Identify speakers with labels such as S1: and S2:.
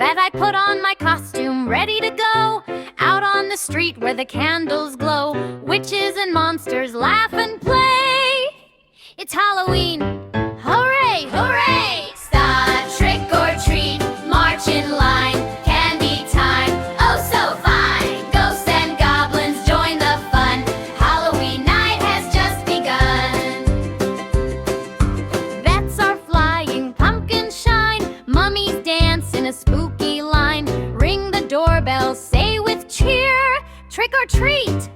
S1: that I put on my costume, ready to go out on the street where the candles glow. Witches and monsters laugh and play. It's Halloween. Hooray, hooray! Start trick or treat, march in line, candy time, oh so fine. Ghosts and goblins join the fun. Halloween night has just begun. Bets are flying, pumpkins shine, mummies dance in a spooky line. Ring the doorbell, say with cheer, trick or treat.